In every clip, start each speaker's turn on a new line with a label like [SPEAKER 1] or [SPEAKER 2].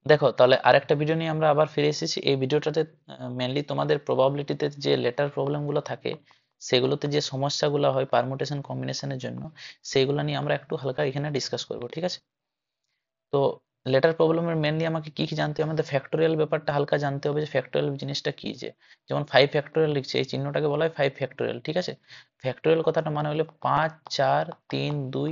[SPEAKER 1] দেখো তাহলে আরেকটা ভিডিও নিয়ে আমরা আবার ফিরে এসেছি। এই ভিডিওটাতে মেনলি তোমাদের প্রবাবিলিটিতে যে লেটার প্রবলেম গুলো থাকে, সেগুলোতে যে সমস্যাগুলো হয় পারমুটেশন কম্বিনেশনের জন্য, সেইগুলো নিয়ে আমরা একটু হালকা এখানে ডিসকাস করবো, ঠিক আছে? তো লেটার প্রবলেমের মেনলি আমাকে কি কি জানতে হবে, আমাদের ফ্যাক্টোরিয়াল ব্যাপারটা হালকা জানতে হবে, যে ফ্যাক্টোরিয়াল জিনিসটা কি। যে যেমন 5 ফ্যাক্টোরিয়াল লিখছে, এই চিহ্নটাকে বলা হয় 5 ফ্যাক্টোরিয়াল, ঠিক আছে? ফ্যাক্টোরিয়াল কথাটা মানে হলো 5 4 3 2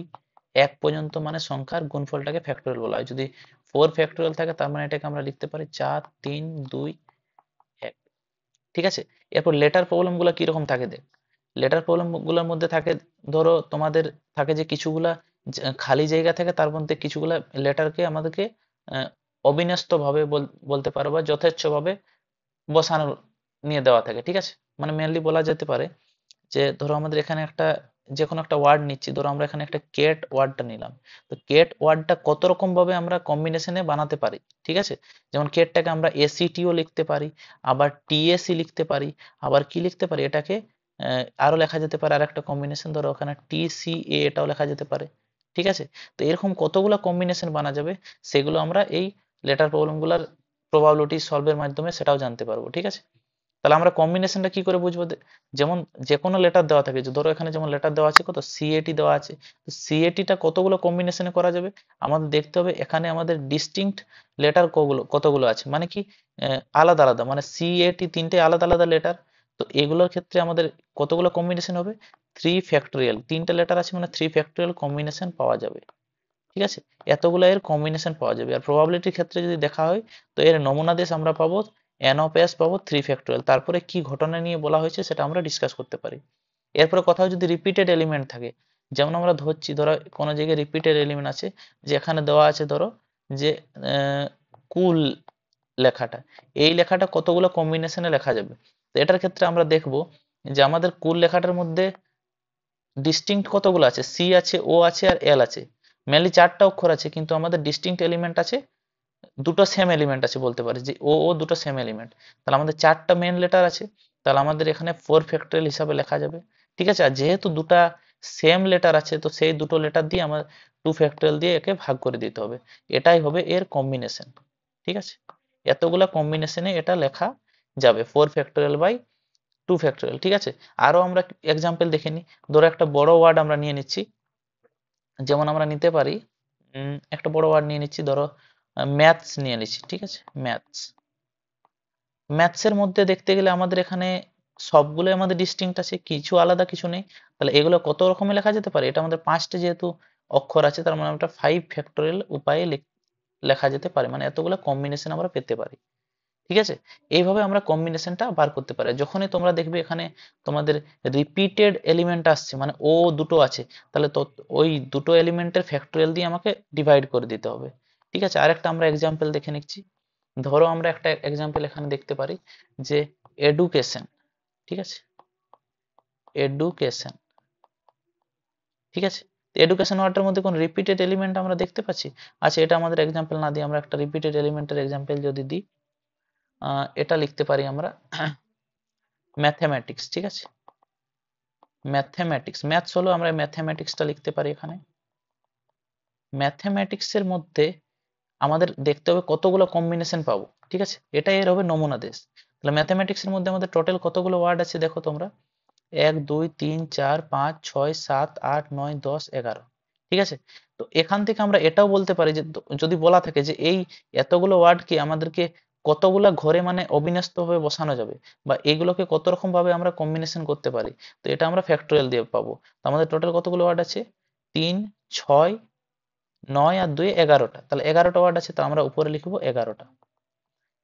[SPEAKER 1] 1 পর্যন্ত মানে সংখ্যার গুণফলটাকে ফ্যাক্টোরিয়াল বলা হয়। যদি 4 ফ্যাক্টোরিয়াল থাকে তার মানে এটাকে আমরা লিখতে পারি 4 3 2 1, ঠিক আছে? এরপর লেটার প্রবলেম গুলো কিরকম থাকে দেখ। লেটার প্রবলেম গুলোর মধ্যে থাকে, ধরো তোমাদের থাকে যে কিছুগুলা খালি জায়গা থাকে, তার মধ্যে কিছুগুলা লেটারকে আমাদেরকে আহ, অবিন্যস্ত ভাবে বলতে পারো বা যথেচ্ছ ভাবে বসানো নিয়ে দেওয়া থাকে, ঠিক আছে? মানে মেনলি বলা যেতে পারে যে ধরো আমাদের এখানে একটা যে কোনো একটা ওয়ার্ড নিচ্ছি, ধরো আমরা এখানে একটা কেট ওয়ার্ডটা নিলাম। তো কেট ওয়ার্ডটা কত রকম ভাবে আমরা কম্বিনেশনে বানাতে পারি, ঠিক আছে? যেমন কেটটাকে আমরা এসিটিও লিখতে পারি, আবার টিএসি লিখতে পারি, আবার কি লিখতে পারি এটাকে, আরো লেখা যেতে পারে আর একটা কম্বিনেশন, ধরো ওখানে টিসিএ এটাও লেখা যেতে পারে, ঠিক আছে? তো এরকম কতগুলো কম্বিনেশন বানা যাবে, সেগুলো আমরা এই লেটার প্রবলেম গুলার প্রবাবিলিটি সলভের মাধ্যমে সেটাও জানতে পারবো, ঠিক আছে? তাহলে আমরা কম্বিনেশনটা কি করে বুঝবো? যেমন যে কোনো লেটার দেওয়া থাকে, যে ধরো এখানে যেমন লেটার দেওয়া আছে কত, সিএটি দেওয়া আছে। তো সিএটিটা কতগুলো কম্বিনেশনে করা যাবে, আমাদের দেখতে হবে এখানে আমাদের ডিস্টিংক্ট লেটার কতগুলো আছে, মানে কি আলাদা আলাদা, মানে সিএটি তিনটে আলাদা আলাদা লেটার। তো এগুলোর ক্ষেত্রে আমাদের কতগুলো কম্বিনেশন হবে, 3 ফ্যাক্টোরিয়াল, তিনটে লেটার আছে মানে 3 ফ্যাক্টোরিয়াল কম্বিনেশন পাওয়া যাবে, ঠিক আছে? এতগুলো এর কম্বিনেশন পাওয়া যাবে। আর প্রবাবিলিটির ক্ষেত্রে যদি দেখা হয়, তো এর নমুনা দেশ আমরা পাবো এন অফ এস পাবো 3 ফ্যাক্টোরিয়াল। তারপরে কি ঘটনা নিয়ে বলা হয়েছে সেটা আমরা ডিসকাস করতে পারি। এরপরে কোথাও যদি রিপিটেড এলিমেন্ট থাকে, যেমন আমরা ধরছি ধরো কোনো জায়গায় রিপিটেড এলিমেন্ট আছে, যে এখানে দেওয়া আছে ধরো যে কুল লেখাটা, এই লেখাটা কতগুলো কম্বিনেশনে লেখা যাবে। তো এটার ক্ষেত্রে আমরা দেখবো যে আমাদের কুল লেখাটার মধ্যে ডিস্টিংক্ট কতগুলো আছে, সি আছে, ও আছে, আর এল আছে। মেনলি 4টা অক্ষর আছে, কিন্তু আমাদের ডিস্টিংক্ট এলিমেন্ট আছে দুটো, সেম এলিমেন্ট আছে বলতে পারি, যে ও ও দুটো সেম এলিমেন্ট। তাহলে আমাদের 4টা মেন লেটার আছে, তাহলে আমাদের এখানে 4 ফ্যাক্টোরিয়াল হিসাবে লেখা যাবে, ঠিক আছে? আর যেহেতু দুটা সেম লেটার আছে, তো সেই দুটো লেটার দিয়ে আমার 2 ফ্যাক্টোরিয়াল দিয়ে একে ভাগ করে দিতে হবে। এটাই হবে এর কম্বিনেশন, ঠিক আছে? এতগুলা কম্বিনেশনে এটা লেখা যাবে 4 ফ্যাক্টোরিয়াল বাই 2 ফ্যাক্টোরিয়াল, ঠিক আছে? আরো আমরা এক্সাম্পল দেখে নিই। ধরো একটা বড় ওয়ার্ড আমরা নিয়ে নিচ্ছি, যেমন আমরা নিতে পারি একটা বড় ওয়ার্ড নিয়ে নিচ্ছি, ধরো ম্যাথস নিয়ে নিচ্ছি, ঠিক আছে? ম্যাথস, ম্যাথসের মধ্যে দেখতে গেলে আমাদের এখানে সবগুলো আমাদের ডিস্টিংক্ট আছে, কিছু আলাদা কিছু নেই। তাহলে এগুলো কত রকমের লেখা যেতে পারে, এটা আমাদের 5টে যেহেতু অক্ষর আছে, তার মানে আমরা 5 ফ্যাক্টোরিয়াল উপায়ে লেখা যেতে পারে, মানে এতগুলো কম্বিনেশন আমরা পেতে পারি, ঠিক আছে? এইভাবে আমরা কম্বিনেশনটা বার করতে পারি। যখনই তোমরা দেখবে এখানে তোমাদের রিপিটেড এলিমেন্ট আসছে, মানে ও দুটো আছে, তাহলে তো ওই দুটো এলিমেন্টের ফ্যাক্টোরিয়াল দিয়ে আমাকে ডিভাইড করে দিতে হবে, ঠিক আছে? আরেকটা আমরা এক্সাম্পল দেখে নিচ্ছি। ধরো আমরা একটা এক্সাম্পল এখানে দেখতে পারি যে এডুকেশন, ঠিক আছে? এডুকেশন, ঠিক আছে? এডুকেশন ওয়ার্ডের মধ্যে কোন রিপিটেড এলিমেন্ট আমরা দেখতে পাচ্ছি? আচ্ছা, এটা আমাদের এক্সাম্পল না দিয়ে আমরা একটা রিপিটেড এলিমেন্টের এক্সাম্পল যদি দিই, এটা লিখতে পারি আমরা ম্যাথমেটিক্স, ঠিক আছে? ম্যাথমেটিক্স, ম্যাথস হলো, আমরা ম্যাথমেটিক্সটা লিখতে পারি এখানে। ম্যাথমেটিক্স এর মধ্যে আমাদের দেখতে হবে কতগুলো কম্বিনেশন পাবো, ঠিক আছে? এটাই এর হবে নমুনা দেশ। তাহলে ম্যাথমেটিক্স এর মধ্যে আমাদের টোটাল কতগুলো ওয়ার্ড আছে দেখো তোমরা, 1 2 3 4 5 6 7 8 9 10 11, ঠিক আছে? তো এখান থেকে আমরা এটাও বলতে পারি যে যদি বলা থাকে যে এই এতগুলো ওয়ার্ড কি আমাদেরকে কতগুলা ঘরে মানে অবিন্যস্ত ভাবে বসানো যাবে, বা এগুলোকে কত রকম ভাবে আমরা কম্বিনেশন করতে পারি, তো এটা আমরা ফ্যাক্টোরিয়াল দিয়ে পাবো। তো আমাদের টোটাল কতগুলো ওয়ার্ড আছে, 3 6 9 আর 2 11টা। তাহলে 11টা ওয়ার্ড আছে, তো আমরা উপরে লিখবো 11টা,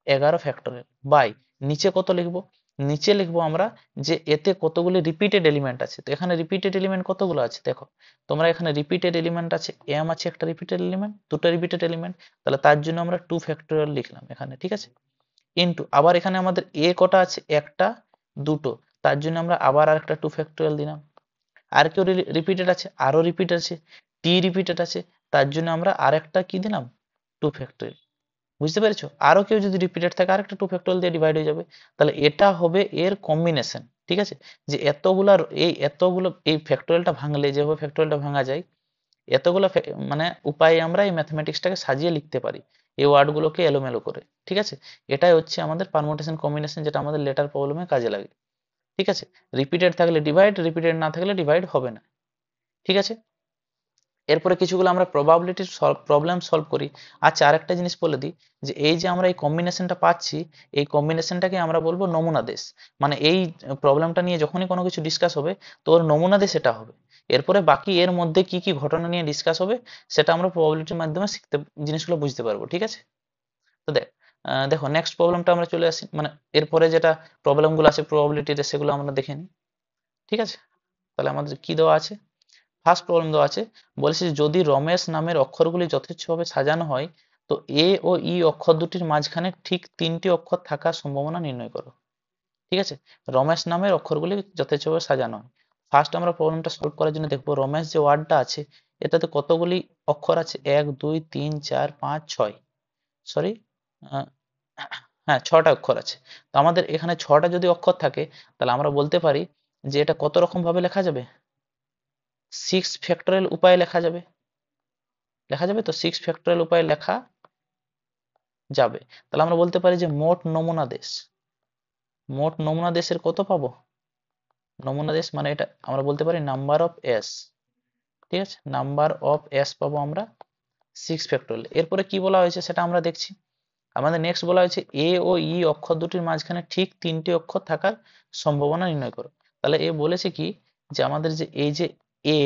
[SPEAKER 1] 11 ফ্যাক্টোরিয়াল বাই, নিচে কত লিখবো, নিচে লিখবো আমরা যে এতে কতগুলো রিপিটেড এলিমেন্ট আছে। তো এখানে রিপিটেড এলিমেন্ট কতগুলো আছে দেখো তোমরা, এখানে রিপিটেড এলিমেন্ট আছে এম আছে, একটা রিপিটেড এলিমেন্ট, দুটো রিপিটেড এলিমেন্ট, তাহলে তার জন্য আমরা 2 ফ্যাক্টোরিয়াল লিখলাম এখানে, ঠিক আছে? ইন্টু আবার এখানে আমাদের এ কটা আছে, একটা, দুটো, তার জন্য আমরা আবার আরেকটা 2 ফ্যাক্টোরিয়াল দিলাম। আর কেউ রিপিটেড আছে, আরো রিপিট আছে, টি রিপিটেড আছে, তার জন্য আমরা আরেকটা কি দিলাম, 2 ফ্যাক্টোরিয়াল। বুঝতে পেরেছো? আরো কেউ যদি রিপিটেড থাকে আরেকটা 2 ফ্যাক্টোরিয়াল দিয়ে ডিভাইড হয়ে যাবে। তাহলে এটা হবে এর কম্বিনেশন, ঠিক আছে? যে এতগুলো এই ফ্যাক্টোরিয়ালটা ভাঙলে যেভাবে ফ্যাক্টোরিয়ালটা ভাঙা যায়, এতগুলো মানে উপায়ে আমরা এই ম্যাথমেটিক্সটাকে সাজিয়ে লিখতে পারি। এই ওয়ার্ডগুলোকে এলোমেলো করে। ঠিক আছে, এটাই হচ্ছে আমাদের পারমুটেশন কম্বিনেশন, যেটা আমাদের লেটার প্রবলেমে কাজে লাগে। ঠিক আছে, রিপিটেড থাকলে ডিভাইড, রিপিটেড না থাকলে ডিভাইড হবে না। ঠিক আছে, এরপরে কিছুগুলো আমরা প্রবাবিলিটির প্রবলেম সলভ করি। আচ্ছা, আরেকটা জিনিস বলে দিই, যে এই যে আমরা এই কম্বিনেশনটা পাচ্ছি, এই কম্বিনেশনটাকে আমরা বলবো নমুনা দেশ। মানে এই প্রবলেমটা নিয়ে যখনই কোনো কিছু ডিসকাস হবে, তো ওর নমুনা দেশ এটা হবে। এরপরে বাকি এর মধ্যে কি কি ঘটনা নিয়ে ডিসকাস হবে, সেটা আমরা প্রবাবিলিটির মাধ্যমে শিখতে, জিনিসগুলো বুঝতে পারবো। ঠিক আছে, তো দেখো নেক্সট প্রবলেমটা আমরা চলে আসি, মানে এরপরে যেটা প্রবলেমগুলো আছে প্রবাবিলিটিতে, সেগুলো আমরা দেখে নিই। ঠিক আছে, তাহলে আমাদের কি দেওয়া আছে, ফার্স্ট প্রবলেম দেওয়া আছে, বলেছে যে যদি রমেশ নামের অক্ষরগুলি যথেচ্ছভাবে সাজানো হয়, তো এ ও ই অক্ষর দুটির মাঝখানে ঠিক তিনটি অক্ষর থাকার সম্ভাবনা নির্ণয় করো। ঠিক আছে, রমেশ নামের অক্ষরগুলি যথেচ্ছভাবে সাজানো হয়। ফার্স্ট আমরা প্রবলেমটা সলভ করার জন্য দেখবো রমেশ যে ওয়ার্ডটা আছে, এটাতে কতগুলি অক্ষর আছে, 1 2 3 4 5 6, সরি, হ্যাঁ 6টা অক্ষর আছে। তো আমাদের এখানে 6টা যদি অক্ষর থাকে, তাহলে আমরা বলতে পারি যে এটা কত রকম ভাবে লেখা যাবে, 6 ফ্যাক্টরিয়াল উপায়ে লেখা যাবে। লেখা যাবে তো, 6 ফ্যাক্টরিয়াল উপায়ে লেখা যাবে। তাহলে আমরা বলতে পারি যে মোট নমুনা দেশ, মোট নমুনা দেশের কত পাবো, নমুনা দেশ মানে এটা আমরা বলতে পারি নাম্বার অফ এস। ঠিক আছে, নাম্বার অফ এস পাবো আমরা 6 ফ্যাক্টরিয়াল। এরপরে কি বলা হয়েছে সেটা আমরা দেখছি। আমাদের নেক্সট বলা হয়েছে এ ও ই অক্ষর দুটির মাঝখানে ঠিক তিনটি অক্ষর থাকার সম্ভাবনা নির্ণয় করো। তাহলে এ বলেছে কি, যে আমাদের যে এই যে এ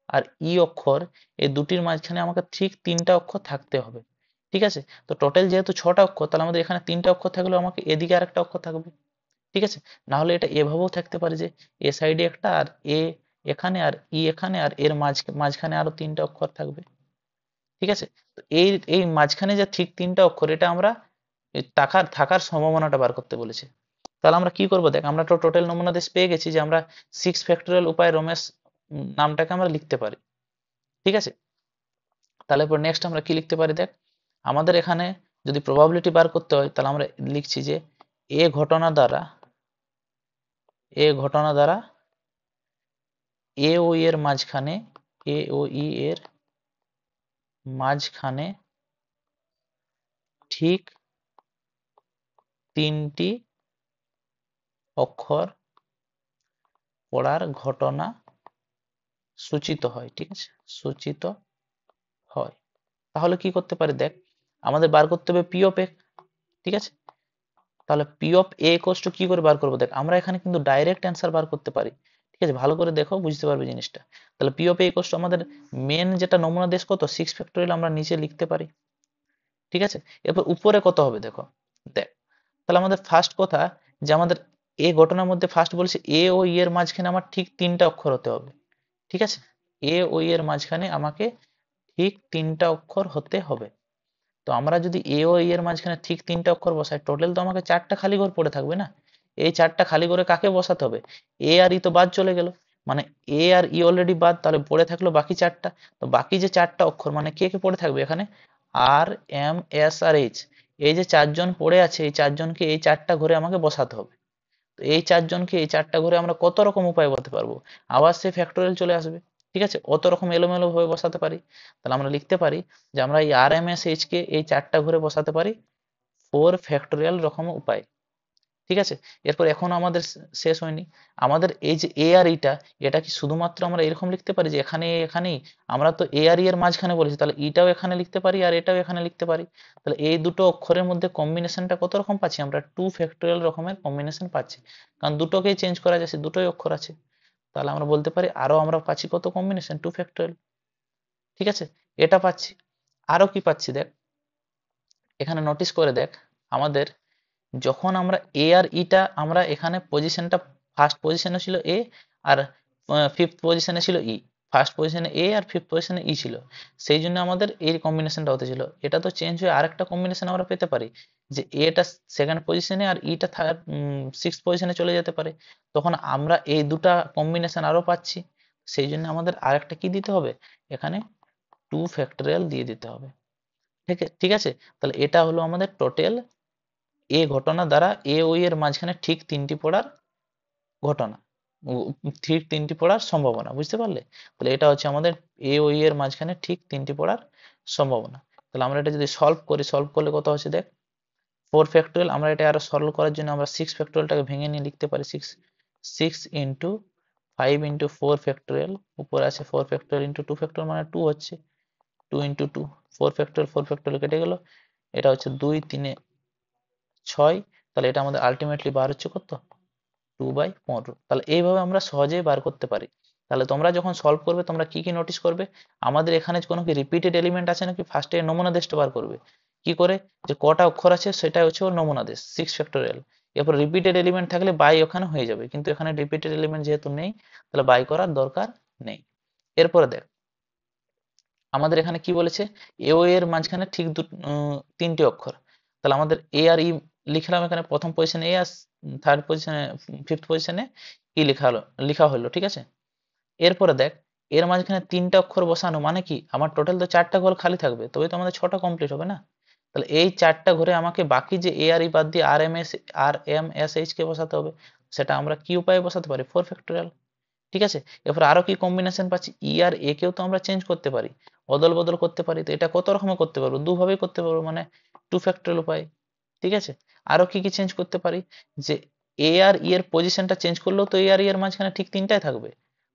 [SPEAKER 1] আর ই অক্ষর, এই দুটির মাঝখানে আমাকে ঠিক তিনটা অক্ষর থাকতে হবে। ঠিক আছে, তো টোটাল যেহেতু 6টা অক্ষর, তাহলে আমাদের এখানে তিনটা অক্ষর থাকলেও আমাকে এদিকে আরেকটা অক্ষর থাকবে। ঠিক আছে, না হলে এটা এভাবেও থাকতে পারে যে এ সাইডে একটা, আর এ এখানে, আর ই এখানে, আর এর মাঝখানে আরো তিনটা অক্ষর থাকবে। ঠিক আছে, তো এই এই মাঝখানে যে ঠিক তিনটা অক্ষর, এটা আমরা এই থাকার থাকার সম্ভাবনাটা বার করতে বলেছে। তাহলে আমরা কি করবো, দেখ আমরা তো টোটাল নমুনা দেশ পেয়ে গেছি, যে আমরা 6 ফ্যাক্টরিয়াল উপায় রমেশ নামটাকে আমরা লিখতে পারি। ঠিক আছে, তাহলে পর নেক্সট আমরা কি লিখতে পারি, দেখ আমাদের এখানে যদি প্রবাবিলিটি বার করতে হয়, তাহলে আমরা লিখছি যে এ ঘটনা দ্বারা, এ ঘটনা দ্বারা এ ও ই এর মাঝখানে, এ ও ই এর মাঝখানে ঠিক তিনটি অক্ষর পড়ার ঘটনা সূচিত হয়। ঠিক আছে, সূচিত হয়। তাহলে কি করতে পারি, দেখ আমাদের বার করতে হবে পি অফ এ। ঠিক আছে, তাহলে পি অফ এ কোস্ট কি করে বার করবো, দেখ আমরা এখানে কিন্তু ডাইরেক্ট অ্যান্সার বার করতে পারি। ঠিক আছে, ভালো করে দেখো, বুঝতে পারবে জিনিসটা। তাহলে পি অফ এ কোস্ট আমাদের মেন যেটা নমুনা দেশ কত, 6 ফ্যাক্টরিয়াল, আমরা নিচে লিখতে পারি। ঠিক আছে, এরপর উপরে কত হবে দেখো, দেখ তাহলে আমাদের ফার্স্ট কথা, যে আমাদের এ ঘটনার মধ্যে ফার্স্ট বলছে এ ও ই এর মাঝখানে আমার ঠিক তিনটা অক্ষর হতে হবে। ঠিক আছে, এ ও ই এর মাঝখানে আমাকে ঠিক তিনটা অক্ষর হতে হবে। তো আমরা যদি এ ও ই এর মাঝখানে ঠিক তিনটা অক্ষর বসাই, টোটাল তো আমাকে 4টা খালি ঘর পড়ে থাকবে না। এই 4টা খালি ঘরে কাকে বসাতে হবে, এ আর ই তো বাদ চলে গেল, মানে এ আর ই অলরেডি বাদ, তাহলে পড়ে থাকলো বাকি 4টা। তো বাকি যে 4টা অক্ষর, মানে কে কে পড়ে থাকবে এখানে, আর এম এস আর এইচ, এই যে 4জন পড়ে আছে, এই 4জনকে এই 4টা ঘরে আমাকে বসাতে হবে। তো এই 4জনকে এই 4টা ঘরে আমরা কত রকম উপায় বলতে পারবো, আবার সে ফ্যাক্টোরিয়াল চলে আসবে। ঠিক আছে, অত রকম এলোমেলো ভাবে বসাতে পারি। তাহলে আমরা লিখতে পারি যে আমরা এই আর এম এস এইচ কে এই 4টা ঘরে বসাতে পারি 4 ফ্যাক্টোরিয়াল রকম উপায়। ঠিক আছে, এরপর এখনো আমাদের শেষ হয়নি। আমাদের এই যে এ আর ইটা, এটা কি শুধুমাত্র আমরা এরকম লিখতে পারি যে এখানে এখানেই, আমরা তো এ আর ই এর মাঝখানে বলেছি, তাহলে ইটাও এখানে লিখতে পারি আর এটাও এখানে লিখতে পারি। তাহলে এই দুটো অক্ষরের মধ্যে কম্বিনেশনটা কত রকম পাচ্ছি, আমরা 2 ফ্যাক্টোরিয়াল রকমের কম্বিনেশন পাচ্ছি, কারণ দুটোকেই চেঞ্জ করা যাচ্ছে, দুটোই অক্ষর আছে। তাহলে আমরা বলতে পারি আরো আমরা পাচ্ছি কত কম্বিনেশন, 2 ফ্যাক্টোরিয়াল। ঠিক আছে, এটা পাচ্ছি। আরো কি পাচ্ছি দেখ, এখানে নোটিস করে দেখ, আমাদের যখন আমরা এ আর ইটা আমরা এখানে পজিশনটা, ফার্স্ট পজিশনে ছিল এ, আর ফিফথ পজিশনে ছিল ই। ফার্স্ট পজিশনে এ আর ফিফথ পজিশনে ই ছিল, সেই জন্য আমাদের এই কম্বিনেশনটা হতে ছিল। এটা তো চেঞ্জ হয়ে আরেকটা কম্বিনেশন আমরা পেতে পারি, যে এটা সেকেন্ড পজিশনে আর ইটা থার্ড, সিক্স পজিশনে চলে যেতে পারে। তখন আমরা এই দুটা কম্বিনেশন আরো পাচ্ছি, সেই জন্য আমাদের আরেকটা কি দিতে হবে, এখানে 2 ফ্যাক্টোরিয়াল দিয়ে দিতে হবে। ঠিক ঠিক আছে, তাহলে এটা হলো আমাদের টোটাল এ ঘটনা দ্বারা এ ও এর মাঝখানে ঠিক তিনটি পড়ার ঘটনা, ঠিক তিনটি পড়ার সম্ভাবনা, বুঝতে পারলে। তাহলে এটা হচ্ছে আমাদের এ ও এর মাঝখানে ঠিক তিনটি পড়ার সম্ভাবনা। তাহলে আমরা এটা যদি সলভ করি, সলভ করলে কত হচ্ছে দেখ, 4 ফ্যাক্টোরিয়াল। আমরা এটা আরো সরল করার জন্য আমরা 6 ফ্যাক্টোরিয়ালটাকে ভেঙে নিয়ে লিখতে পারি, 6 × 5 × 4 ফ্যাক্টোরিয়াল, উপরে আছে 4 ফ্যাক্টোরিয়াল ইন্টু 2 ফ্যাক্টোরিয়াল, মানে 2 হচ্ছে 2 × 2, 4 ফ্যাক্টোরিয়াল, 4 ফ্যাক্টোরিয়াল কেটে গেল, এটা হচ্ছে 2 3 এ 6, তাহলে এটা আমাদের আলটিমেটলি বার হচ্ছে কত, 2/15। তাহলে এইভাবে আমরা সহজেই বার করতে পারি। তাহলে তোমরা যখন সলভ করবে তোমরা কি কি নোটিস করবে, আমাদের এখানে কোনো কি রিপিটেড এলিমেন্ট আছে নাকি, ফার্স্টে নমুনা দেশটা বার করবে কি করে, যে কটা অক্ষর আছে সেটা হচ্ছে ওর নমুনা দেশ 6 ফ্যাক্টোরিয়াল। এরপর রিপিটেড এলিমেন্ট থাকলে বাই ওখানে হয়ে যাবে, কিন্তু এখানে রিপিটেড এলিমেন্ট যেহেতু নেই তাহলে বাই করার দরকার নেই। এরপরে দেখ আমাদের এখানে কি বলেছে, এ ও এর মাঝখানে ঠিক 3টে অক্ষর, তাহলে আমাদের এ আর ই লিখলাম এখানে, প্রথম পজিশনে এ আর থার্ড পজিশনে, ফিফথ পজিশনে ই লেখা হলো, ঠিক আছে। এরপরে দেখ এর মাঝখানে 3টে অক্ষর বসানো মানে কি, আমার টোটাল তো 4টা ঘর খালি থাকবে, তবে তো আমাদের 6টা কমপ্লিট হবে না। তাহলে এই 4টা ঘরে আমাকে বাকি যে এ আর ই বাদ দিয়ে আর এম এস এইচ কে বসাতে হবে, সেটা আমরা কি উপায়ে বসাতে পারি, 4 ফ্যাক্টোরিয়াল, ঠিক আছে। এরপর আরো কি কম্বিনেশন পাচ্ছি, ই আর এ কেও তো আমরা চেঞ্জ করতে পারি, অদল বদল করতে পারি, তো এটা কত রকমের করতে পারবো, দুভাবেই করতে পারবো, মানে 2 ফ্যাক্টোরিয়াল উপায়, ঠিক আছে। আরো কি কি চেঞ্জ করতে পারি, যে এ আর ই এর পজিশনটা চেঞ্জ করলেও তো এ আর ই এর মাঝখানে ঠিক 3টাই থাকবে,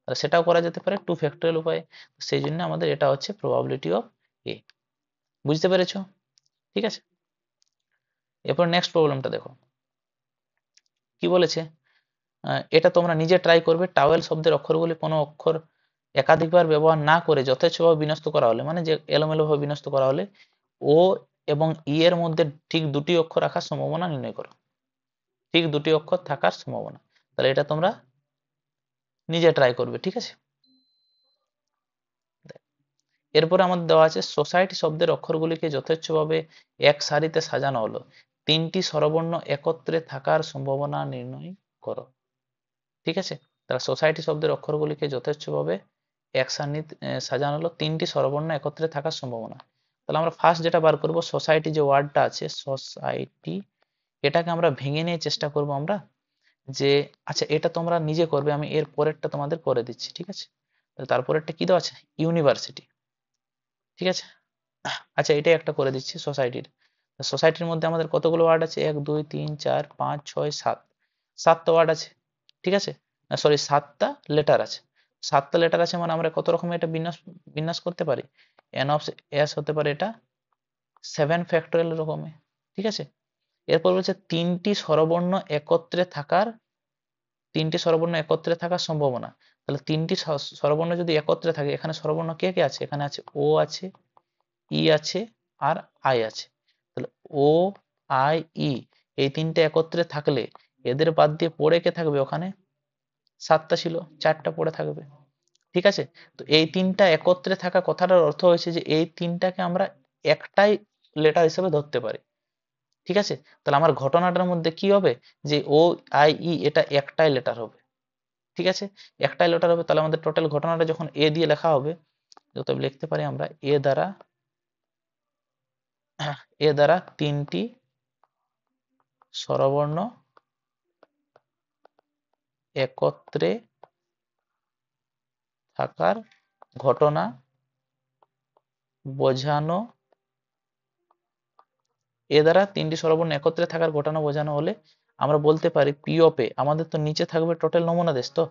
[SPEAKER 1] আর সেটাও করা যেতে পারে 2 ফ্যাক্টোরিয়াল উপায়ে। সেই জন্য আমাদের এটা হচ্ছে প্রবাবিলিটি অফ এ। বুঝতে পেরেছো, ঠিক আছে। এরপর নেক্সট প্রবলেমটা দেখো কি বলেছে, এটা তোমরা নিজে ট্রাই করবে, টাওয়েল শব্দের অক্ষরগুলি কোনো অক্ষর একাধিকবার ব্যবহার না করে যথেচ্ছভাবে বিন্যস্ত করা হলে, মানে যে এলোমেলোভাবে বিন্যস্ত করা হলে ও এবং ই এর মধ্যে ঠিক 2টি অক্ষর রাখার সম্ভাবনা নির্ণয় করো, ঠিক 2টি অক্ষর থাকার সম্ভাবনা। তাহলে এটা তোমরা নিজে ট্রাই করবে, ঠিক আছে। এরপরে আমাদের দেওয়া আছে সোসাইটি শব্দের অক্ষরগুলিকে যথেচ্ছভাবে এক সারিতে সাজানো হলো, 3টি স্বরবর্ণ একত্রে থাকার সম্ভাবনা নির্ণয় করো, ঠিক আছে। তাহলে সোসাইটি শব্দের অক্ষরগুলিকে যথেচ্ছভাবে এক সারিতে সাজানো হলো, 3টি স্বরবর্ণ একত্রে থাকার সম্ভাবনা। তাহলে আমরা ফার্স্ট যেটা বার করব, সোসাইটি যে ওয়ার্ডটা আছে সোসাইটি, এটাকে আমরা ভেঙে নিয়ে চেষ্টা করব আমরা, যে আচ্ছা এটা তোমরা নিজে করবে, আমি এর পরেরটা তোমাদের করে দিচ্ছি, ঠিক আছে। তারপরেরটা কি দেওয়া আছে, ইউনিভার্সিটি, ঠিক আছে। আচ্ছা এটাই একটা করে দিচ্ছি সোসাইটির। সোসাইটির মধ্যে আমাদের কতগুলো ওয়ার্ড আছে, 1 2 3 4 5 6 7, 7টা ওয়ার্ড আছে, ঠিক আছে, সরি 7টা লেটার আছে, 7টা লেটার আছে, মানে আমরা কত রকমের এটা বিন্যাস বিন্যাস করতে পারি, এন অফ এস হতে পারে এটা 7 ফ্যাক্টোরিয়াল রকমে, ঠিক আছে। এরপর বলছে তিনটি স্বরবর্ণ একত্রে থাকার সম্ভাবনা। তাহলে 3টি স্বরবর্ণ যদি একত্রে থাকে, এখানে স্বরবর্ণ কে কে আছে, এখানে আছে ও আছে, ই আছে, আর আই আছে। তাহলে ও আই ই এই 3টে একত্রে থাকলে এদের বাদ দিয়ে পড়ে কে থাকবে, ওখানে 7টা ছিল, 4টা পড়ে থাকবে, ঠিক আছে। তো এই 3টা একত্রে থাকা কথাটার অর্থ হয়েছে যে এই 3টাকে আমরা একটাই লেটার হিসেবে ধরতে পারি, ঠিক আছে। তাহলে আমার ঘটনাটার মধ্যে কি হবে, যে ও আই ই এটা একটাই লেটার হবে, ঠিক আছে, একটাই লেটার হবে। তাহলে আমাদের টোটাল ঘটনাটা যখন এ দিয়ে লেখা হবে, যত লিখতে পারি আমরা, এ দ্বারা 3টি স্বরবর্ণ একত্রে থাকার ঘটনা বোঝানো, এ দ্বারা 3টি স্বরবর্ণ একত্রে থাকার ঘটনা বোঝানো হলে আমরা বলতে পারি পি অফ এ, আমাদের তো নিচে থাকবে টোটাল নমুনা দেশ, তো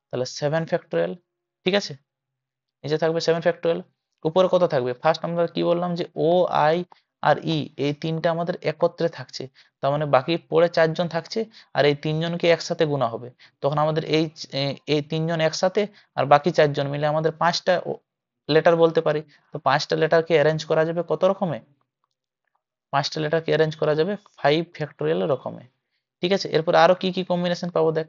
[SPEAKER 1] তাহলে 7 ফ্যাক্টোরিয়াল, ঠিক আছে, নিচে থাকবে 7 ফ্যাক্টোরিয়াল, উপরে কত থাকবে, ফার্স্ট আমরা কি বললাম যে ও আই আর ই এই 3টা আমাদের একত্রে থাকছে, তার মানে বাকি পড়ে 4জন থাকছে, আর এই 3জনকে একসাথে গুণা হবে, তখন আমাদের এই 3জন একসাথে আর বাকি 4জন মিলে আমাদের 5টা লেটার বলতে পারি। তো 5টা লেটারকে অ্যারেঞ্জ করা যাবে কত রকমে, 5টা লেটারকে অ্যারেঞ্জ করা যাবে 5 ফ্যাক্টোরিয়াল রকমে, ঠিক আছে। এরপর আরো কি কি কম্বিনেশন পাবো দেখ,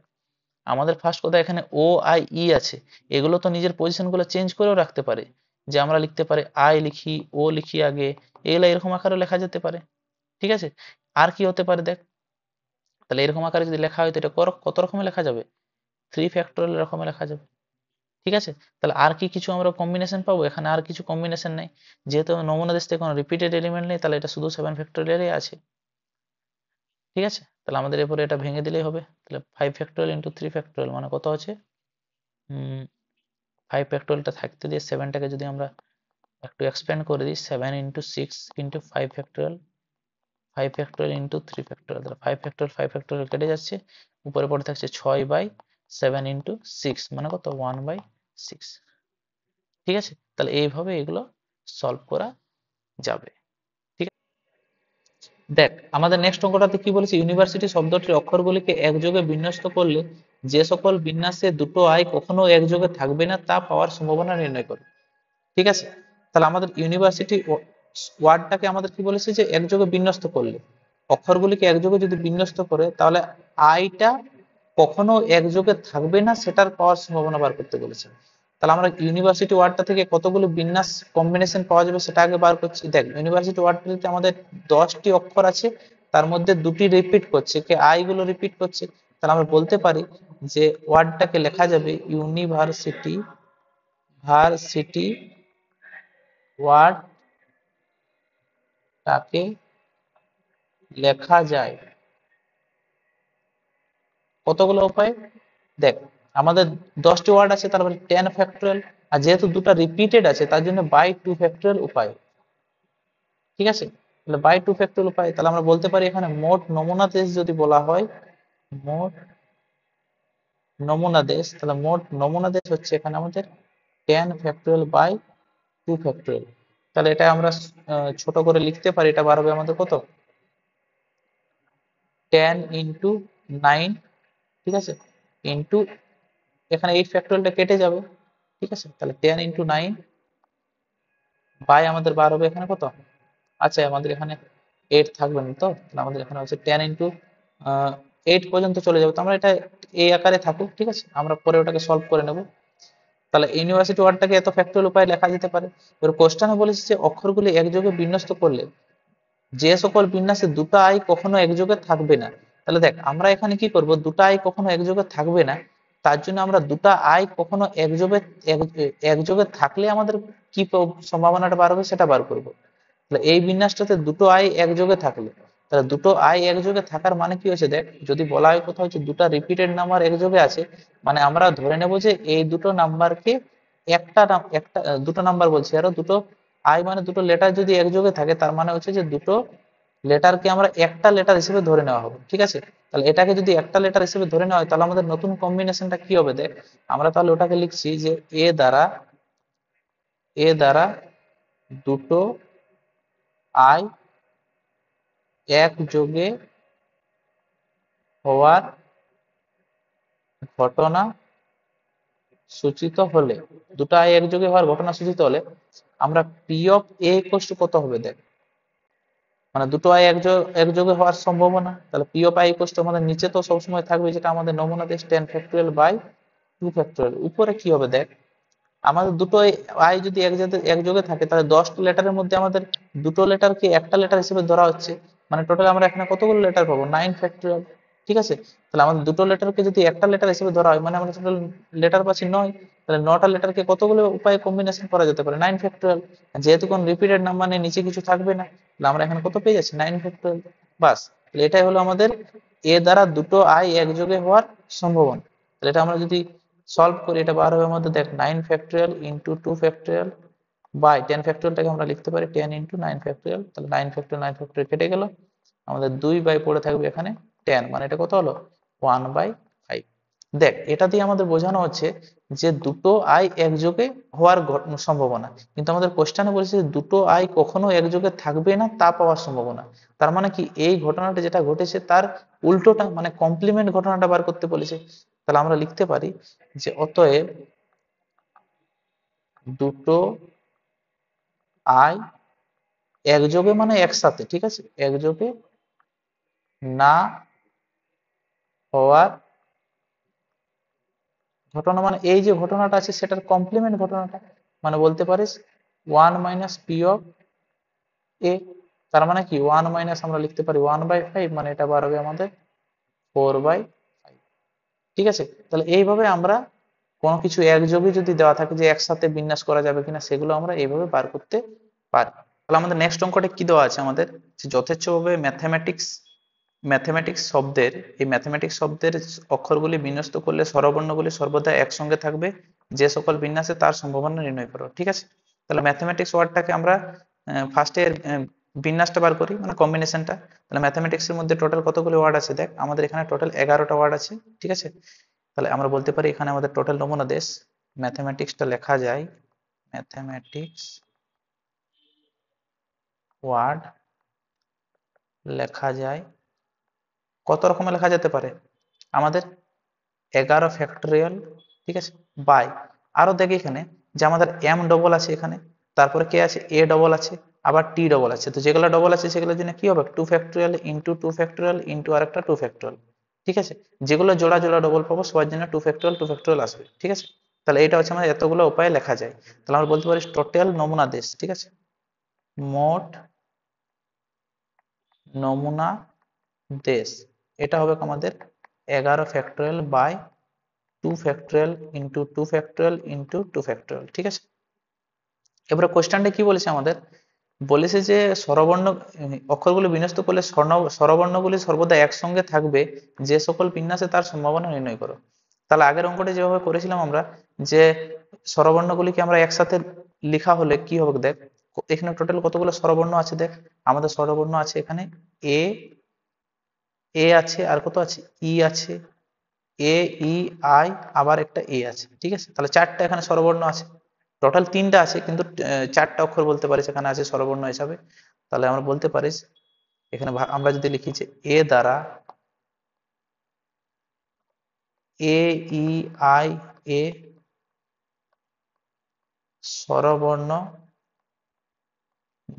[SPEAKER 1] আমাদের ফার্স্ট কথা এখানে ও আই ই আছে, এগুলো তো নিজের পজিশন গুলো চেঞ্জ করেও রাখতে পারে, যে আমরা লিখতে পারি আই লিখি, ও লিখি আগে, এগুলো এরকম আকারে লেখা যেতে পারে, ঠিক আছে। আর কি হতে পারে দেখ, তাহলে এরকম আকারে যদি লেখা হয় তো এটা কত রকমের লেখা যাবে, 3 ফ্যাক্টোরিয়াল রকমের লেখা যাবে, ঠিক আছে। তাহলে আর কি কিছু আমরা কম্বিনেশন পাবো, এখানে আর কিছু কম্বিনেশন নেই, যেহেতু নমুনা দেশ থেকে কোনো রিপিটেড এলিমেন্ট নেই, তাহলে এটা শুধু 7 ফ্যাক্টোরিয়ালই আছে, ঠিক আছে। তাহলে আমাদের এরপরে এটা ভেঙে দিলেই হবে, তাহলে 5 ফ্যাক্টোরিয়াল ইন্টু 3 ফ্যাক্টোরিয়াল মানে কত আছে, 5 ফ্যাক্টোরিয়ালটা থাকতে দিয়ে 7টাকে যদি আমরা একটু এক্সপ্যান্ড করে দিই, 7 × 6 × 5 ফ্যাক্টরিয়াল, 5 ফ্যাক্টরিয়াল ইন্টু 3 ফ্যাক্টরিয়াল, তাহলে 5 ফ্যাক্টরিয়াল কেটে যাচ্ছে, উপরে পড়ে থাকছে 6/7 × 6 মানে কত 1/6। ঠিক আছে, তাহলে এইভাবে এগুলো সলভ করা যাবে। ঠিক আছে, দেখ আমাদের নেক্সট অঙ্কটাতে কি বলেছে, ইউনিভার্সিটি শব্দটির অক্ষরগুলিকে একযোগে বিন্যস্ত করলে যে সকল বিন্যাসে দুটো আই কখনো একযোগে থাকবে না তা পাওয়ার সম্ভাবনা নির্ণয় করো। ঠিক আছে, তাহলে আমাদের ইউনিভার্সিটি ওয়ার্ডটাকে আমাদের কি বলেছে যে একযোগে বিন্যস্ত করলে, অক্ষরগুলিকে একযোগে যদি বিন্যস্ত করে তাহলে আইটা কখনো একযোগে থাকবে না সেটার পাওয়ার সম্ভাবনা বার করতে বলেছে। তাহলে আমরা ইউনিভার্সিটি ওয়ার্ডটা থেকে কতগুলো বিন্যাস কম্বিনেশন পাওয়া যাবে সেটা আগে বার করছি। দেখ ইউনিভার্সিটি ওয়ার্ডটাতে আমাদের 10টি অক্ষর আছে, তার মধ্যে দুটি রিপিট করছে, কে আই গুলো রিপিট করছে। তাহলে আমরা বলতে পারি যে ওয়ার্ডটাকে লেখা যাবে ইউনিভার্সিটি ভার্সিটি ওয়ার্ডটাকে লেখা যায় কতগুলো উপায়। দেখ আমাদের 10টি ওয়ার্ড আছে, তার মানে 10 ফ্যাক্টরিয়াল, আর যেহেতু দুটো রিপিটেড আছে তার জন্য বাই 2 ফ্যাক্টরিয়াল উপায়। ঠিক আছে, তাহলে বাই 2 ফ্যাক্টরিয়াল উপায়, তাহলে আমরা বলতে পারি এখানে মোট নমুনা দেশ যদি বলা হয়, মোট নমুনা দেশ, তাহলে মোট নমুনা দেশ হচ্ছে এখানে আমাদের 10 ফ্যাক্টরিয়াল বাই 2 ফ্যাক্টরিয়াল। তাহলে এটা আমরা ছোট করে লিখতে পারি, এটা বার হবে আমাদের কত 10 × 9। ঠিক আছে, ইন্টু এখানে 8 ফ্যাক্টরিয়ালটা কেটে যাবে। ঠিক আছে, তাহলে 10 × 9 বাই আমাদের বার হবে এখানে কত, আচ্ছা আমাদের এখানে 8 থাকবে না তো, তাহলে আমাদের এখানে হচ্ছে 10 × 8 পর্যন্ত চলে যাবে। তো আমরা এটা এই আকারে থাকুক, ঠিক আছে, আমরা পরে ওটাকে সলভ করে নেব। তাহলে ইউনিভার্সিটি ওয়ার্ডটাকে এত ফ্যাক্টরিয়াল উপায়ে লেখা যেতে পারে। এবার কোশ্চেনে বলেছে যে অক্ষরগুলি একযোগে বিন্যস্ত করলে যে সকল বিন্যাসে দুটো আই কখনো একযোগে থাকবে না। তাহলে দেখ আমরা এখানে কি করব, দুটো আই কখনো একযোগে থাকবে না, তার জন্য আমরা দুটো আই কখনো একযোগে থাকলে আমাদের কি সম্ভাবনাটা বার হবে সেটা বার করব। তাহলে এই বিন্যাসটাতে দুটো আই একযোগে থাকলে, তাহলে দুটো আই একযোগে থাকার মানে কি হচ্ছে, দেখ যদি বলা হয় কোথাও হচ্ছে দুটো রিপিটেড নাম্বার একযোগে আছে, মানে আমরা ধরে নেব যে এই দুটো নাম্বারকে একটা দুটো নাম্বার বলছি আরো দুটো আই মানে দুটো লেটার যদি একযোগে থাকে তার মানে হচ্ছে যে দুটো লেটারকে আমরা একটা লেটার হিসেবে ধরে নেওয়া হবে। ঠিক আছে, তাহলে এটাকে যদি একটা লেটার হিসেবে ধরে নেওয়া হয় তাহলে আমাদের নতুন কম্বিনেশনটা কি হবে, দেখ আমরা তাহলে ওটাকে লিখছি যে এ দ্বারা দুটো আই একযোগে হওয়ার ঘটনা সূচিত হলে, দুটো আই একযোগে হওয়ার ঘটনা সূচিত হলে আমরা P of A equals to কত হবে, দেখ মানে দুটো আই একযোগে হওয়ার সম্ভাবনা, তাহলে P of I equals to আমাদের নিচে তো সবসময় থাকবে যেটা আমাদের নমুনা দেশ 10 ফ্যাক্টরিয়াল বাই 2 ফ্যাক্টরিয়াল, উপরে কি হবে দেখ আমাদের দুটো আই যদি একযোগে থাকে তাহলে 10টি লেটারের মধ্যে আমাদের দুটো লেটারকে একটা লেটার হিসেবে ধরা হচ্ছে, মানে টোটাল আমরা এখানে কতগুলো লেটার পাবো 9 ফ্যাক্টরিয়াল। ঠিক আছে, তাহলে আমাদের দুটো লেটারকে যদি একটা লেটার হিসেবে ধরা হয় মানে আমরা টোটাল লেটার পাচ্ছি 9, তাহলে 9টা লেটারকে কতগুলো উপায়ে কম্বিনেশন করা যেতে পারে 9 ফ্যাক্টরিয়াল, যেহেতু কোন রিপিটেড নাম্বার নেই নিচে কিছু থাকবে না, তাহলে আমরা এখানে কত পেয়ে যাচ্ছি 9 ফ্যাক্টরিয়াল। বাস, তাহলে এটাই হলো আমাদের এ দ্বারা দুটো আই একযোগে হওয়ার সম্ভাবনা। তাহলে এটা আমরা যদি সলভ করি এটা বার হবে আমাদের দেখ 9 ফ্যাক্টরিয়াল ইন্টু 2 ফ্যাক্টরিয়াল বাই 10 ফ্যাক্টরিয়ালটাকে আমরা লিখতে পারি 10 × 9 ফ্যাক্টরিয়াল, তাহলে 9 ফ্যাক্টরিয়াল কেটে গেল, আমাদের 2 বাই পড়ে থাকবে এখানে 10, মানে এটা কত হলো 1/5। দেখ এটা দিয়ে আমাদের বোঝানো হচ্ছে যে দুটো আই একযোগে হওয়ার সম্ভাবনা, কিন্তু আমাদের কোশ্চেনে বলেছে যে দুটো আই কখনো একযোগে থাকবে না তা পাওয়ার সম্ভাবনা। তার মানে কি এই ঘটনাটা যেটা ঘটেছে তার উল্টোটা মানে কমপ্লিমেন্ট ঘটনাটা বার করতে বলেছে। তাহলে আমরা লিখতে পারি যে অতএব দুটো আই একযোগে মানে একসাথে, ঠিক আছে, একযোগে না হওয়ার ঘটনা মানে এই যে ঘটনাটা আছে সেটার কমপ্লিমেন্ট ঘটনাটা, মানে বলতে পারিস 1 - P(a)। তার মানে কি 1 - আমরা লিখতে পারি 1/5, মানে এটা বার হবে আমাদের 4/5। ঠিক আছে, তাহলে এইভাবে আমরা কোনো কিছু একযোগে যদি দেওয়া থাকে যে একসাথে বিন্যাস করা যাবে কিনা সেগুলো আমরা এইভাবে বার করতে পারি। তাহলে আমাদের নেক্সট অঙ্কটা কি দেওয়া আছে আমাদের, যে যথেচ্ছভাবে ম্যাথমেটিক্স শব্দের এই ম্যাথমেটিক্স শব্দের অক্ষরগুলি বিন্যস্ত করলে স্বরবর্ণগুলি সর্বদা একসঙ্গে থাকবে, যে সকল বিন্যাসে তার সম্ভাবনা নির্ণয় করো। ঠিক আছে, তাহলে ম্যাথমেটিক্স ওয়ার্ডটাকে আমরা ফার্স্টে বিন্যাসটা বার করি, মানে কম্বিনেশনটা। তাহলে ম্যাথমেটিক্স এর মধ্যে টোটাল কতগুলো ওয়ার্ড আছে দেখ, আমাদের এখানে টোটাল 11টা ওয়ার্ড আছে, ঠিক আছে। তাহলে আমরা বলতে পারি এখানে আমাদের টোটাল নমুনা দেশ ম্যাথমেটিক্সটা লেখা যায়, ম্যাথমেটিক্স ওয়ার্ড লেখা যায় কত রকমে লেখা যেতে পারে আমাদের 11 ফ্যাক্টোরিয়াল, ঠিক আছে, বাই আরো দেখি এখানে যে আমাদের এম ডবল আছে এখানে, তারপরে কে আছে এ ডবল আছে, আবার টি ডবল আছে। তো যেগুলো ডবল আছে সেগুলোর জন্য কি হবে 2 ফ্যাক্টোরিয়াল ইন্টু 2 ফ্যাক্টোরিয়াল ইন্টু আরেকটা 2 ফ্যাক্টোরিয়াল, ঠিক আছে। যেগুলো জোড়া জোড়া ডবল পাবো সবার জন্য 2 ফ্যাক্টোরিয়াল আসবে, ঠিক আছে। তাহলে এটা হচ্ছে আমাদের এতগুলো উপায়ে লেখা যায়। তাহলে আমরা বলতে পারি টোটাল নমুনা দেশ, ঠিক আছে, মোট নমুনা দেশ, এটা হবে আমাদের 11 factorial by 2 factorial into 2 factorial into 2 factorial, ঠিক আছে। এবারে কোশ্চেনটা কি বলেছে আমাদের, বলেছে যে স্বরবর্ণ অক্ষরগুলো বিন্যস্ত করলে স্বরবর্ণগুলি সর্বদা একসঙ্গে থাকবে যে সকল বিন্যাসে তার সম্ভাবনা নির্ণয় করো। তাহলে আগের অঙ্কটা যেভাবে করেছিলাম আমরা, যে স্বরবর্ণগুলিকে আমরা একসাথে লেখা হলে কি হবে দেখ, এখানে টোটাল কতগুলো স্বরবর্ণ আছে দেখ, আমাদের স্বরবর্ণ আছে এখানে এ, এ আছে, আর কত আছে ই আছে, এ ই আই, আবার একটা এ আছে, ঠিক আছে। তাহলে 4টা এখানে স্বরবর্ণ আছে, টোটাল 3টা আছে কিন্তু 4টা অক্ষর বলতে পারিস এখানে আছে স্বরবর্ণ হিসাবে। তাহলে আমরা বলতে পারিস এখানে আমরা যদি লিখি যে এ দ্বারা এ ই আই এ স্বরবর্ণ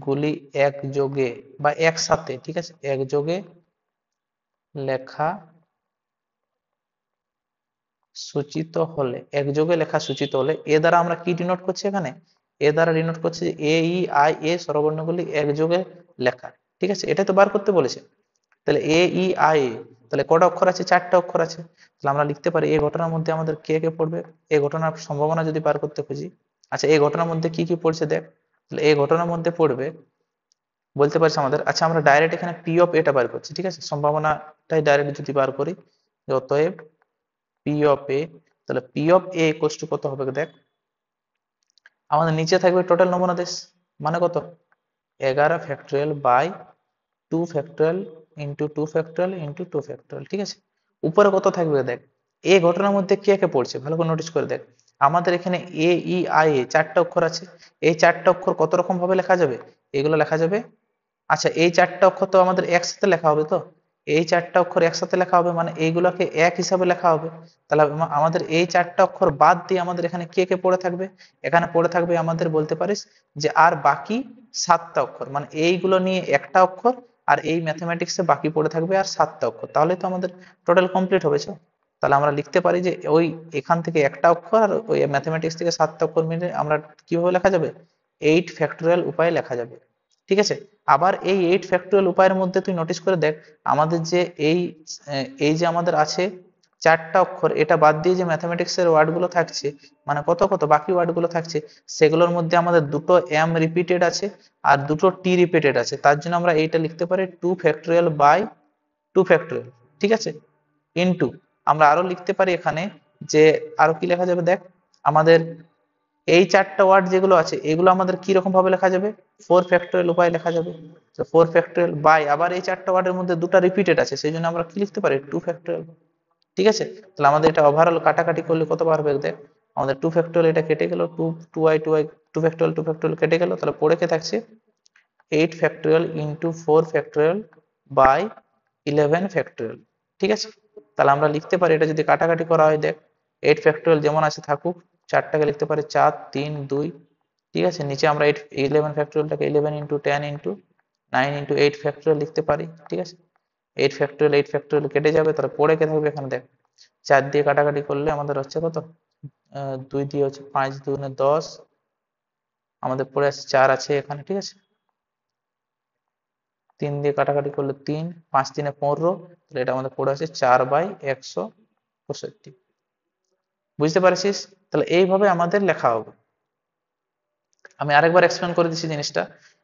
[SPEAKER 1] গুলি একযোগে বা একসাথে, ঠিক আছে, একযোগে লেখা সূচিত হলে, একযোগে লেখা সূচিত হলে, এ দ্বারা আমরা কি ডিনোট করছি এখানে, এ দ্বারা ডিনোট করছি এ ই আই এ স্বরবর্ণগুলি একযোগে লেখা, ঠিক আছে। এটাই তো বার করতে বলেছে। তাহলে এ ই আই এ, তাহলে কটা অক্ষর আছে 4টা অক্ষর আছে। তাহলে আমরা লিখতে পারি এই ঘটনার মধ্যে আমাদের কে কে পড়বে, এই ঘটনার সম্ভাবনা যদি বার করতে খুঁজি। আচ্ছা এই ঘটনার মধ্যে কি কি পড়ছে দেখ, তাহলে এই ঘটনার মধ্যে পড়বে, বলতে পারছি আমাদের, আচ্ছা আমরা ডাইরেক্ট এখানে পি অফ এটা বার করছি, ঠিক আছে, সম্ভাবনাটাই ডাইরেক্ট যদি বার করি, যে অতএব পি অফ এ, তাহলে P of A equals to কত হবে দেখ, আমাদের নিচে থাকবে টোটাল নমুনা দেশ, মানে কত 11 factorial by 2 factorial into 2 factorial into 2 factorial, ঠিক আছে। উপরে কত থাকবে দেখ, এই ঘটনার মধ্যে কে কে পড়ছে ভালো করে নোটিস করে দেখ, আমাদের এখানে এ ই আই এ 4টা অক্ষর আছে, এই 4টা অক্ষর কত রকম ভাবে লেখা যাবে, এগুলো লেখা যাবে। আচ্ছা এই 4টা অক্ষর তো আমাদের একসাথে লেখা হবে, তো এই 4টা অক্ষর একসাথে লেখা হবে মানে এইগুলোকে এক হিসাবে লেখা হবে। তাহলে আমাদের এই 4টা অক্ষর বাদ দিয়ে আমাদের এখানে কে কে পড়ে থাকবে, এখানে পড়ে থাকবে আমাদের বলতে পারিস যে আর বাকি 7টা অক্ষর, মানে এইগুলো নিয়ে একটা অক্ষর, আর এই ম্যাথমেটিক্সে বাকি পড়ে থাকবে আর 7টা অক্ষর, তাহলে তো আমাদের টোটাল কমপ্লিট হবে। তাহলে আমরা লিখতে পারি যে ওই এখান থেকে একটা অক্ষর আর ওই ম্যাথমেটিক্স থেকে 7টা অক্ষর মিলে আমরা কিভাবে লেখা যাবে 8 ফ্যাক্টোরিয়াল উপায়ে লেখা যাবে, ঠিক আছে। আবার এই 8 ফ্যাক্টোরিয়াল উপায়ের মধ্যে তুই নোটিস করে দেখ, আমাদের যে এই যে আমাদের আছে 4টা অক্ষর, এটা বাদ দিয়ে যে ম্যাথমেটিক্স এর ওয়ার্ড গুলো থাকছে, মানে কত কত বাকি ওয়ার্ড গুলো থাকছে, সেগুলোর মধ্যে আমাদের দুটো এম রিপিটেড আছে আর দুটো টি রিপিটেড আছে, তার জন্য আমরা এইটা লিখতে পারি 2 ফ্যাক্টোরিয়াল বাই 2 ফ্যাক্টোরিয়াল, ঠিক আছে, ইনটু আমরা আরো লিখতে পারি এখানে যে আরো কি লেখা যাবে দেখ, আমাদের এই 4টা ওয়ার্ড যেগুলো আছে এগুলো আমাদের কি রকম ভাবে লেখা যাবে 4 ফ্যাক্টোরিয়াল উপায় লেখা যাবে। তো 4 ফ্যাক্টোরিয়াল বাই আবার এই 4টা ওয়ার্ডের মধ্যে দুটো রিপিটেড আছে, সেই জন্য আমরা কি লিখতে পারি 2 ফ্যাক্টোরিয়াল, ঠিক আছে। তাহলে আমাদের এটা ওভারঅল কাটাকাটি করলে কত বার হবে দেখ, আমাদের 2 ফ্যাক্টোরিয়াল এটা কেটে গেল, 2 2i 2 ফ্যাক্টোরিয়াল কেটে গেল, তাহলে পড়ে কে থাকছে 8 factorial into 4 factorial by 11 factorial, ঠিক আছে। তাহলে আমরা লিখতে পারি এটা যদি কাটাকাটি করা হয় দেখ, 8 ফ্যাক্টোরিয়াল যেমন আছে থাকুক, 4টাকে লিখতে পারি 4 3 2, ঠিক আছে। নিচে আমরা 11 ফ্যাক্টোরিয়ালটাকে 11 ইন্টু 10 ইন্টু 9 ইন্টু 8 ফ্যাক্টোরিয়াল লিখতে পারি, ঠিক আছে। 8 ফ্যাক্টোরিয়াল কেটে যাবে, তাহলে পড়ে কে থাকবে এখানে দেখ, 4 দিয়ে কাটাকাটি করলে আমাদের হচ্ছে কত 2 দিয়ে হচ্ছে 5 2 10, আমাদের পড়ে আছে 4 আছে এখানে, ঠিক আছে। 3 দিয়ে কাটাকাটি করলে 3 5 3 15, তাহলে এটা আমাদের পড়ে আছে 4/165, বুঝতে পারছিস। তাহলে এইভাবে আমাদের লেখা হবে। আমি আরেকবার এক্সপ্লেন করে দিচ্ছি জিনিসটা,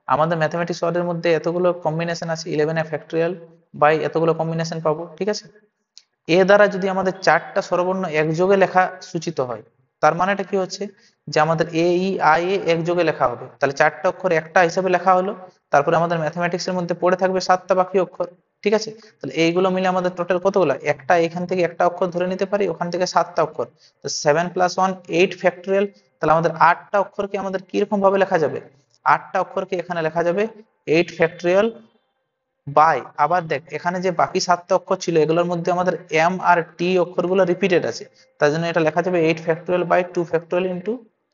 [SPEAKER 1] আমাদের ম্যাথমেটিক্স ওয়ার্ডের মধ্যে এতগুলো কম্বিনেশন আছে, 11 ফ্যাক্টোরিয়াল বাই এতগুলো কম্বিনেশন পাবো, ঠিক আছে। এ দ্বারা যদি আমাদের 4টা স্বরবর্ণ একযোগে লেখা সূচিত হয়, তার মানেটা কি হচ্ছে যে আমাদের এ ই আই এ একযোগে লেখা হবে, তাহলে 4টা অক্ষর একটা হিসাবে লেখা হলো। তারপরে আমাদের ম্যাথমেটিক্স এর মধ্যে পড়ে থাকবে 7টা বাকি অক্ষর। ঠিক আছে, তাহলে এইগুলো মিলে আমাদের টোটাল কতগুলো, একটা এখান থেকে একটা অক্ষর ধরে নিতে পারি, ওখান থেকে 7টা অক্ষর। তো 7 + 1 8 ফ্যাক্টোরিয়াল। তাহলে আমাদের 8টা অক্ষরকে আমাদের কিরকম ভাবে লেখা যাবে, 8টা অক্ষরকে এখানে লেখা যাবে 8 ফ্যাক্টোরিয়াল বাই, আবার দেখ এখানে যে বাকি 7টা অক্ষর ছিল এগুলোর মধ্যে আমাদের এম আর টি অক্ষরগুলো রিপিটেড আছে, তার জন্য এটা লেখা যাবে 8 factorial by 2 factorial into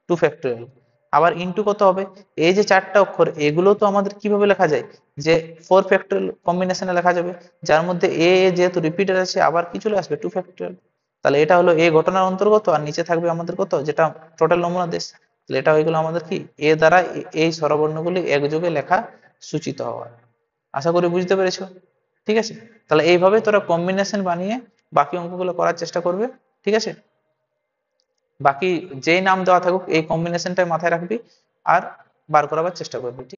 [SPEAKER 1] 2 factorial. আবার ইন্টু কত হবে, এই যে 4টা অক্ষর এগুলো তো আমাদের কিভাবে লেখা যায়, যে 4 ফ্যাক্টোরিয়াল কম্বিনেশনে লেখা যাবে, যার মধ্যে এ যেহেতু রিপিটেড আছে আবার কি চলে আসবে 2 ফ্যাক্টোরিয়াল। তাহলে এটা হলো এ ঘটনার অন্তর্গত, আর নিচে থাকবে আমাদের কত, যেটা টোটাল নমুনা দেশ। তাহলে এটা হয়ে গেল আমাদের কি, এ দ্বারা এই স্বরবর্ণগুলি একযোগে লেখা সূচিত হওয়া। আশা করি বুঝতে পেরেছো। ঠিক আছে, তাহলে এইভাবে তোরা কম্বিনেশন বানিয়ে বাকি অঙ্কগুলো করার চেষ্টা করবে। ঠিক আছে, বাকি যেই নাম দেওয়া থাকুক এই কম্বিনেশনটাই মাথায় রাখবি আর বার করাবার চেষ্টা করবি।